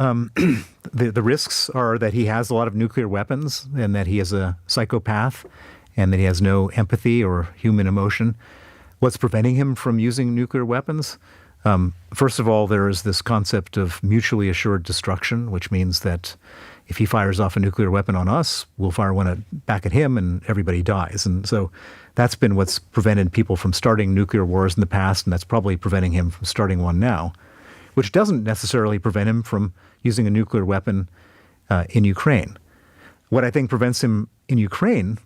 the risks are that he has a lot of nuclear weapons, and that he is a psychopath, and that he has no empathy or human emotion. What's preventing him from using nuclear weapons? First of all, there is this concept of mutually assured destruction, which means that if he fires off a nuclear weapon on us, we'll fire one back at him, and everybody dies. And so that's been what's prevented people from starting nuclear wars in the past, and that's probably preventing him from starting one now, which doesn't necessarily prevent him from using a nuclear weapon in Ukraine. What I think prevents him in Ukraine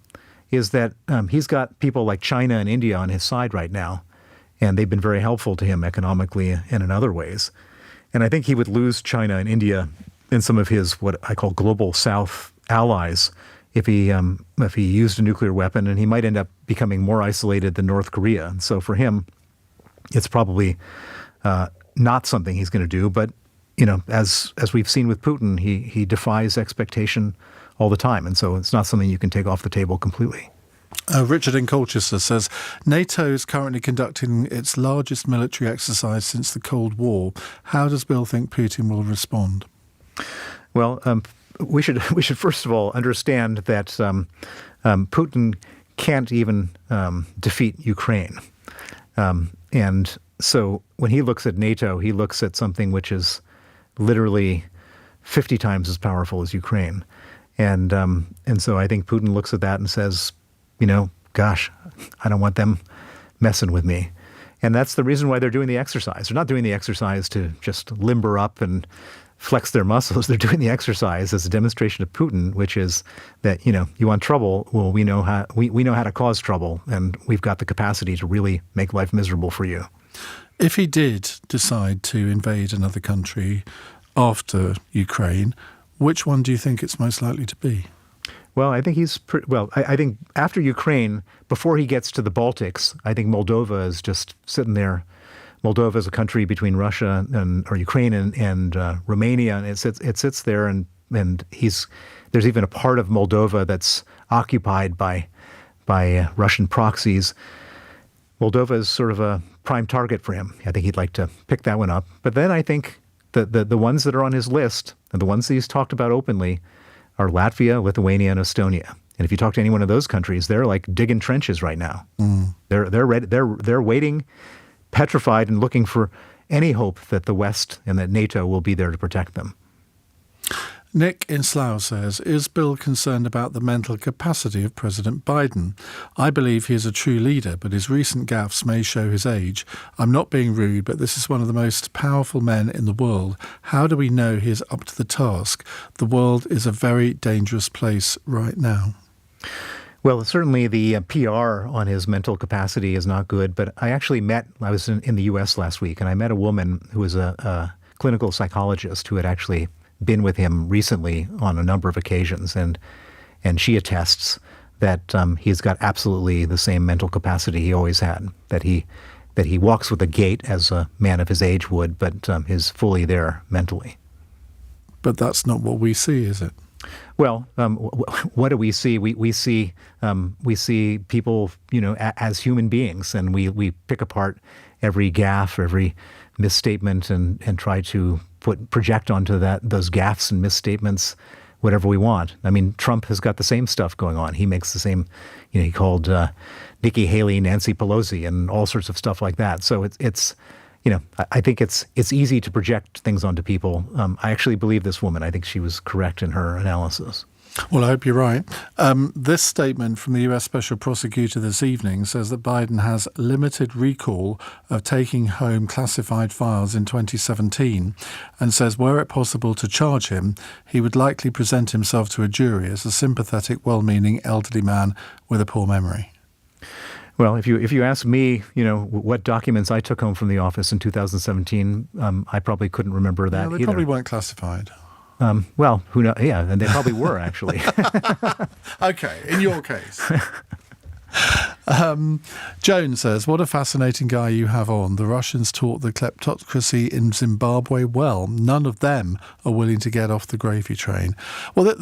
is that he's got people like China and India on his side right now, and they've been very helpful to him economically and in other ways. And I think he would lose China and India and some of his what I call global South allies if he used a nuclear weapon, and he might end up becoming more isolated than North Korea. And so for him, it's probably not something he's going to do. But as we've seen with Putin, he defies expectation all the time, and so it's not something you can take off the table completely. Richard in Colchester says, NATO is currently conducting its largest military exercise since the Cold War. How does Bill think Putin will respond? Well, we should first of all understand that Putin can't even defeat Ukraine, and so when he looks at NATO, he looks at something which is literally 50 times as powerful as Ukraine. And so I think Putin looks at that and says, gosh, I don't want them messing with me. And that's the reason why they're doing the exercise. They're not doing the exercise to just limber up and flex their muscles. They're doing the exercise as a demonstration of Putin, which is that, you want trouble. Well, we know how to cause trouble, and we've got the capacity to really make life miserable for you. If he did decide to invade another country after Ukraine, which one do you think it's most likely to be? Well, I think I think after Ukraine, before he gets to the Baltics, I think Moldova is just sitting there. Moldova is a country between Russia or Ukraine and Romania, and it sits there, and there's even a part of Moldova that's occupied by Russian proxies. Moldova is sort of a prime target for him. I think he'd like to pick that one up. But then I think the ones that are on his list, and the ones that he's talked about openly, are Latvia, Lithuania, and Estonia. And if you talk to any one of those countries, they're like digging trenches right now. Mm. They're ready. They're waiting, petrified, and looking for any hope that the West and that NATO will be there to protect them. Nick in Slough says, is Bill concerned about the mental capacity of President Biden? I believe he is a true leader, but his recent gaffes may show his age. I'm not being rude, but this is one of the most powerful men in the world. How do we know he is up to the task? The world is a very dangerous place right now. Well, certainly the PR on his mental capacity is not good, but I was in the U.S. last week, and I met a woman who was a clinical psychologist who had actually been with him recently on a number of occasions, and she attests that he's got absolutely the same mental capacity he always had, that he walks with a gait as a man of his age would, but is fully there mentally. But that's not what we see, is it? Well, what do we see? We see people, as human beings, and we pick apart every gaffe, every misstatement, and try to project onto those gaffes and misstatements whatever we want. I mean, Trump has got the same stuff going on. He makes the same, he called Nikki Haley Nancy Pelosi and all sorts of stuff like that. So it's I think it's easy to project things onto people. I actually believe this woman. I think she was correct in her analysis. Well, I hope you're right. This statement from the US Special Prosecutor this evening says that Biden has limited recall of taking home classified files in 2017 and says were it possible to charge him, he would likely present himself to a jury as a sympathetic, well-meaning elderly man with a poor memory. Well, if you ask me, what documents I took home from the office in 2017, I probably couldn't remember that either. They probably weren't classified. Well, who knows? Yeah, and they probably were, actually. Okay, in your case. Joan says, what a fascinating guy you have on. The Russians taught the kleptocracy in Zimbabwe well. None of them are willing to get off the gravy train. Well,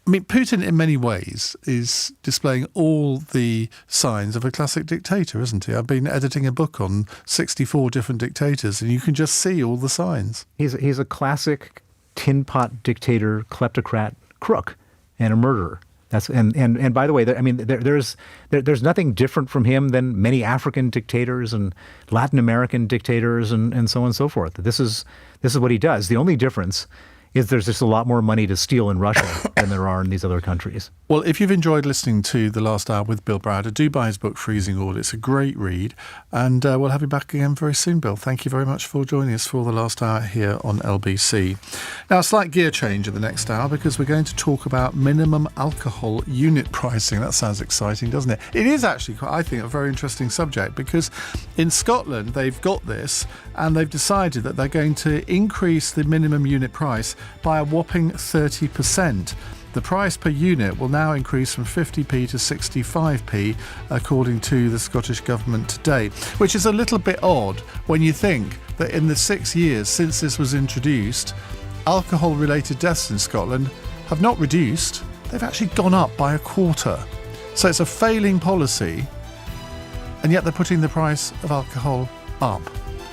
Putin in many ways is displaying all the signs of a classic dictator, isn't he? I've been editing a book on 64 different dictators, and you can just see all the signs. He's a classic tin pot dictator, kleptocrat, crook, and a murderer. And by the way, there's nothing different from him than many African dictators and Latin American dictators and so on and so forth. This is what he does. The only difference is there's just a lot more money to steal in Russia than there are in these other countries. Well, if you've enjoyed listening to The Last Hour with Bill Browder, do buy his book, Freezing Order. It's a great read. And we'll have you back again very soon, Bill. Thank you very much for joining us for The Last Hour here on LBC. Now, a slight gear change in the next hour because we're going to talk about minimum alcohol unit pricing. That sounds exciting, doesn't it? It is actually, I think, a very interesting subject because in Scotland, they've got this and they've decided that they're going to increase the minimum unit price by a whopping 30%. The price per unit will now increase from 50p to 65p, according to the Scottish Government today, which is a little bit odd when you think that in the 6 years since this was introduced, alcohol-related deaths in Scotland have not reduced, they've actually gone up by a quarter. So it's a failing policy, and yet they're putting the price of alcohol up.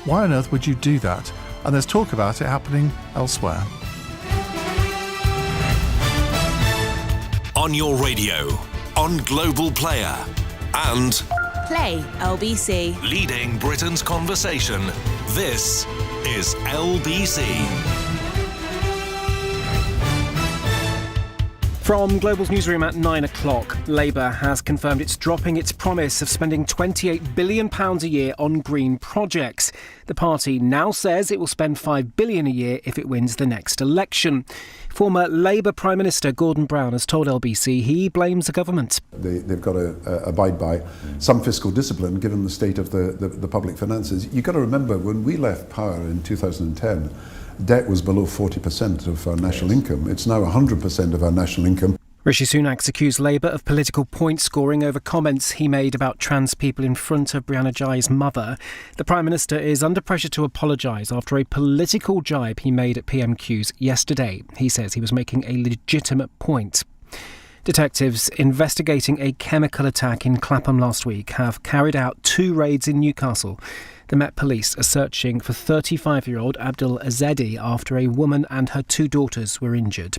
Why on earth would you do that? And there's talk about it happening elsewhere. On your radio, on Global Player, and Play LBC. leading Britain's conversation. This is LBC. From Global's newsroom at 9 o'clock, Labour has confirmed it's dropping its promise of spending £28 billion a year on green projects. The party now says it will spend £5 billion a year if it wins the next election. Former Labour Prime Minister Gordon Brown has told LBC he blames the government. They've got to abide by some fiscal discipline given the state of the public finances. You've got to remember, when we left power in 2010, debt was below 40% of our national income. It's now 100% of our national income. Rishi Sunak's accused Labour of political point scoring over comments he made about trans people in front of Brianna Ghey's mother. The Prime Minister is under pressure to apologise after a political jibe he made at PMQs yesterday. He says he was making a legitimate point. Detectives investigating a chemical attack in Clapham last week have carried out 2 raids in Newcastle. The Met Police are searching for 35-year-old Abdul Azedi after a woman and her 2 daughters were injured.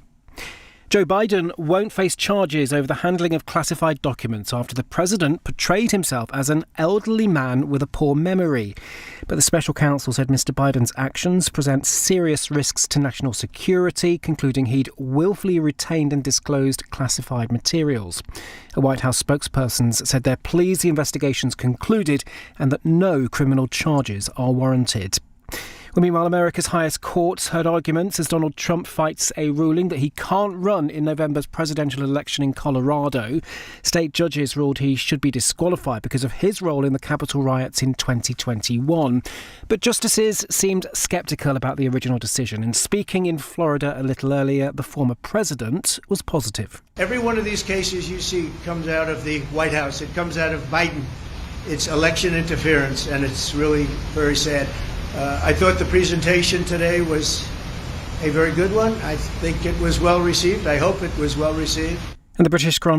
Joe Biden won't face charges over the handling of classified documents after the president portrayed himself as an elderly man with a poor memory. But the special counsel said Mr. Biden's actions present serious risks to national security, concluding he'd willfully retained and disclosed classified materials. A White House spokesperson said they're pleased the investigation's concluded and that no criminal charges are warranted. Well, meanwhile, America's highest courts heard arguments as Donald Trump fights a ruling that he can't run in November's presidential election in Colorado. State judges ruled he should be disqualified because of his role in the Capitol riots in 2021. But justices seemed sceptical about the original decision, and speaking in Florida a little earlier, the former president was positive. Every one of these cases you see comes out of the White House. It comes out of Biden. It's election interference, and it's really very sad. I thought the presentation today was a very good one. I think it was well received. I hope it was well received. And the British Grand Prix